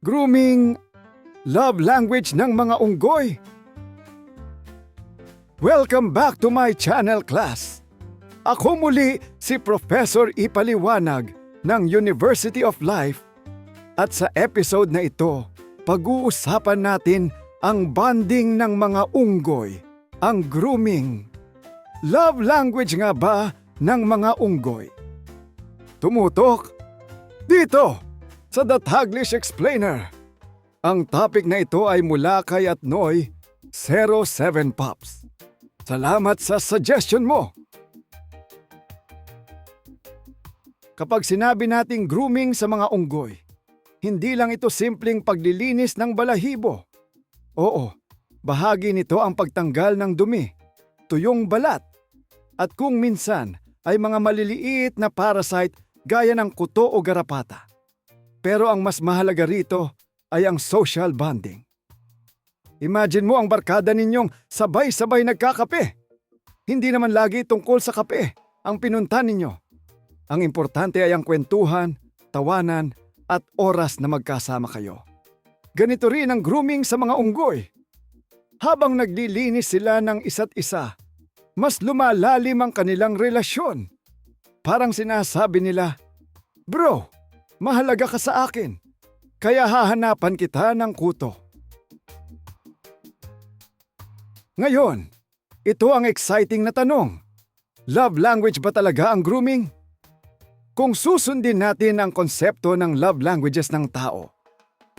Grooming, love language ng mga unggoy. Welcome back to my channel, class. Ako muli si Professor Ipaliwanag ng University of Life at sa episode na ito, pag-uusapan natin ang bonding ng mga unggoy, ang grooming. Love language nga ba ng mga unggoy? Tumutok dito sa The Taglish Explainer. Ang topic na ito ay mula kay Atnoy 07 Pops. Salamat sa suggestion mo. Kapag sinabi nating grooming sa mga unggoy, hindi lang ito simpleng paglilinis ng balahibo. Oo, bahagi nito ang pagtanggal ng dumi, tuyong balat, at kung minsan ay mga maliliit na parasite gaya ng kuto o garapata. Pero ang mas mahalaga rito ay ang social bonding. Imagine mo ang barkada ninyong sabay-sabay nagkakape. Hindi naman lagi tungkol sa kape ang pinunta ninyo. Ang importante ay ang kwentuhan, tawanan, at oras na magkasama kayo. Ganito rin ang grooming sa mga unggoy. Habang naglilinis sila ng isa't isa, mas lumalalim ang kanilang relasyon. Parang sinasabi nila, "Bro, mahalaga ka sa akin, kaya hahanapan kita ng kuto." Ngayon, ito ang exciting na tanong. Love language ba talaga ang grooming? Kung susundin natin ang konsepto ng love languages ng tao,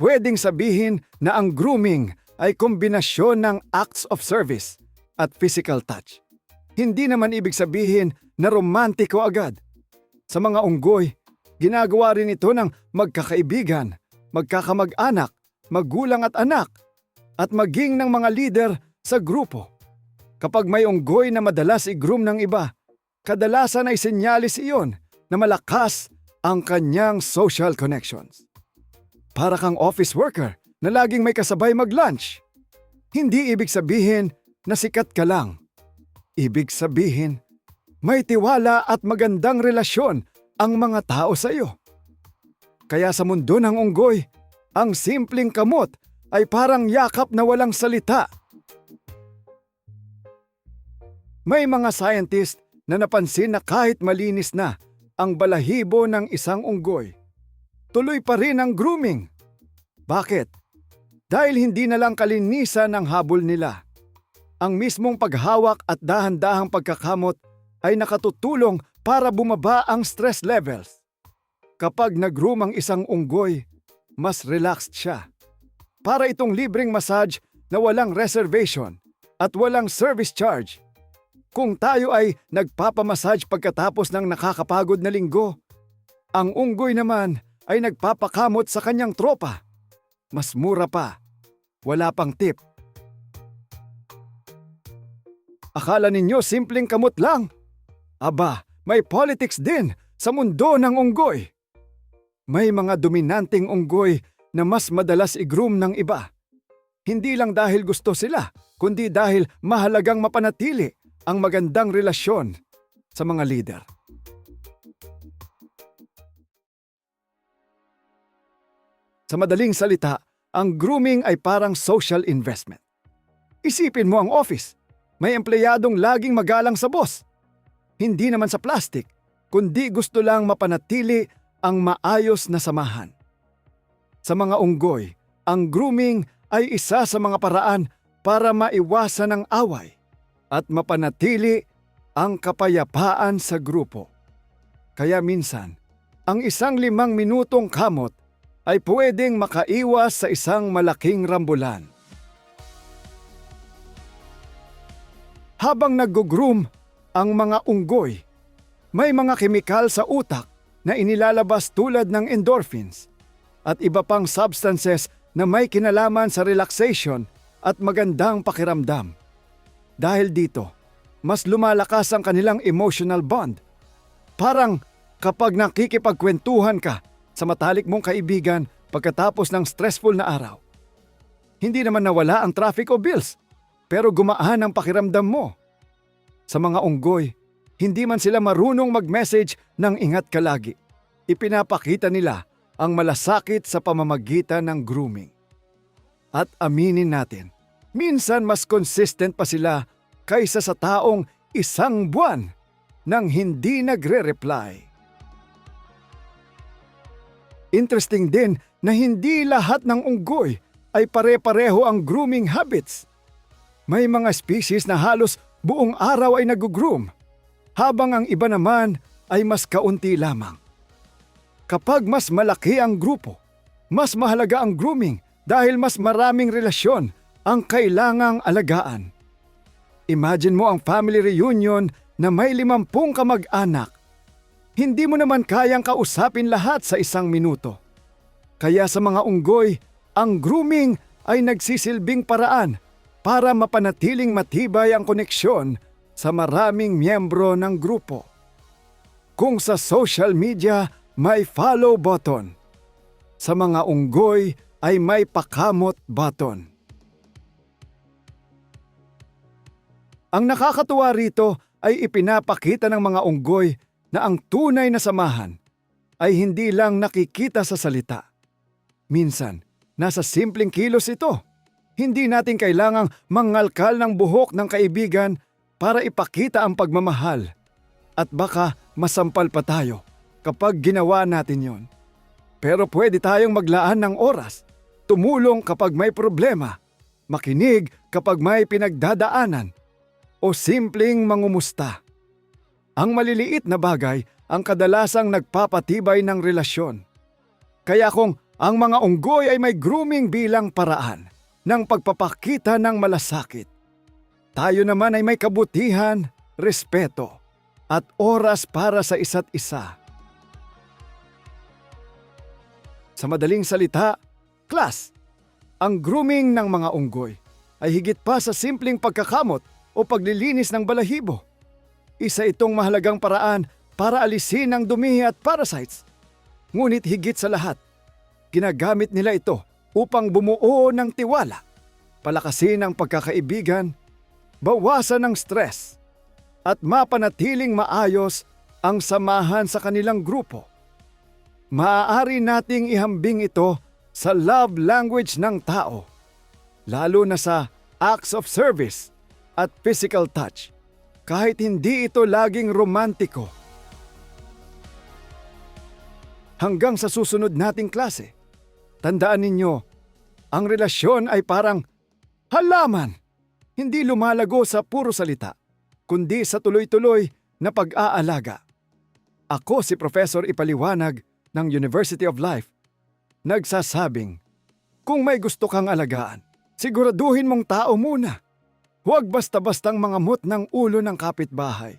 pwedeng sabihin na ang grooming ay kombinasyon ng acts of service at physical touch. Hindi naman ibig sabihin na romantiko agad. Sa mga unggoy, ginagawa rin ito ng magkakaibigan, magkakamag-anak, magulang at anak, at maging ng mga leader sa grupo. Kapag may unggoy na madalas i-groom ng iba, kadalasan ay senyalis iyon na malakas ang kanyang social connections. Para kang office worker na laging may kasabay mag-lunch. Hindi ibig sabihin na sikat ka lang. Ibig sabihin, may tiwala at magandang relasyon ang mga tao sa iyo. Kaya sa mundo ng unggoy, ang simpleng kamot ay parang yakap na walang salita. May mga scientist na napansin na kahit malinis na ang balahibo ng isang unggoy, tuloy pa rin ang grooming. Bakit? Dahil hindi na lang kalinisan ang habol nila. Ang mismong paghawak at dahan-dahang pagkakamot ay nakatutulong para bumaba ang stress levels. Kapag nag-groom ang isang unggoy, mas relaxed siya. Para itong libreng massage na walang reservation at walang service charge. Kung tayo ay nagpapamassage pagkatapos ng nakakapagod na linggo, ang unggoy naman ay nagpapakamot sa kanyang tropa. Mas mura pa. Wala pang tip. Akala ninyo simpleng kamot lang? Aba, may politics din sa mundo ng unggoy. May mga dominanteng unggoy na mas madalas i-groom ng iba. Hindi lang dahil gusto sila, kundi dahil mahalagang mapanatili ang magandang relasyon sa mga leader. Sa madaling salita, ang grooming ay parang social investment. Isipin mo ang office. May empleyadong laging magalang sa boss. Hindi naman sa plastic, kundi gusto lang mapanatili ang maayos na samahan. Sa mga unggoy, ang grooming ay isa sa mga paraan para maiwasan ang away at mapanatili ang kapayapaan sa grupo. Kaya minsan, ang isang 5 minutong kamot ay pwedeng makaiwas sa isang malaking rambulan. Habang nag-groom ang mga unggoy, may mga kemikal sa utak na inilalabas tulad ng endorphins at iba pang substances na may kinalaman sa relaxation at magandang pakiramdam. Dahil dito, mas lumalakas ang kanilang emotional bond. Parang kapag nakikipagkwentuhan ka sa matalik mong kaibigan pagkatapos ng stressful na araw. Hindi naman nawala ang traffic o bills, pero gumaan ang pakiramdam mo. Sa mga unggoy, hindi man sila marunong mag-message ng ingat ka lagi. Ipinapakita nila ang malasakit sa pamamagitan ng grooming. At aminin natin, minsan mas consistent pa sila kaysa sa taong 1 buwan nang hindi nagre-reply. Interesting din na hindi lahat ng unggoy ay pare-pareho ang grooming habits. May mga species na halos buong araw ay nag-groom, habang ang iba naman ay mas kaunti lamang. Kapag mas malaki ang grupo, mas mahalaga ang grooming dahil mas maraming relasyon ang kailangang alagaan. Imagine mo ang family reunion na may 50 kamag-anak. Hindi mo naman kayang kausapin lahat sa 1 minuto. Kaya sa mga unggoy, ang grooming ay nagsisilbing paraan para mapanatiling matibay ang koneksyon sa maraming miyembro ng grupo. Kung sa social media may follow button, sa mga unggoy ay may pakamot button. Ang nakakatuwa rito ay ipinapakita ng mga unggoy na ang tunay na samahan ay hindi lang nakikita sa salita. Minsan, nasa simpleng kilos ito. Hindi natin kailangang mangalkal ng buhok ng kaibigan para ipakita ang pagmamahal. At baka masampal pa tayo kapag ginawa natin yon. Pero pwede tayong maglaan ng oras, tumulong kapag may problema, makinig kapag may pinagdadaanan, o simpleng mangumusta. Ang maliliit na bagay ang kadalasang nagpapatibay ng relasyon. Kaya kung ang mga unggoy ay may grooming bilang paraan ng pagpapakita ng malasakit, tayo naman ay may kabutihan, respeto, at oras para sa isa't isa. Sa madaling salita, class, ang grooming ng mga unggoy ay higit pa sa simpleng pagkakamot o paglilinis ng balahibo. Isa itong mahalagang paraan para alisin ang dumi at parasites. Ngunit higit sa lahat, ginagamit nila ito upang bumuo ng tiwala, palakasin ang pagkakaibigan, bawasan ang stress, at mapanatiling maayos ang samahan sa kanilang grupo. Maaari nating ihambing ito sa love language ng tao, lalo na sa acts of service at physical touch, kahit hindi ito laging romantiko. Hanggang sa susunod nating klase, tandaan ninyo, ang relasyon ay parang halaman, hindi lumalago sa puro salita, kundi sa tuloy-tuloy na pag-aalaga. Ako si Professor Ipaliwanag ng University of Life, nagsasabing, kung may gusto kang alagaan, siguraduhin mong tao muna. Huwag basta-bastang mangamot ng ulo ng kapitbahay.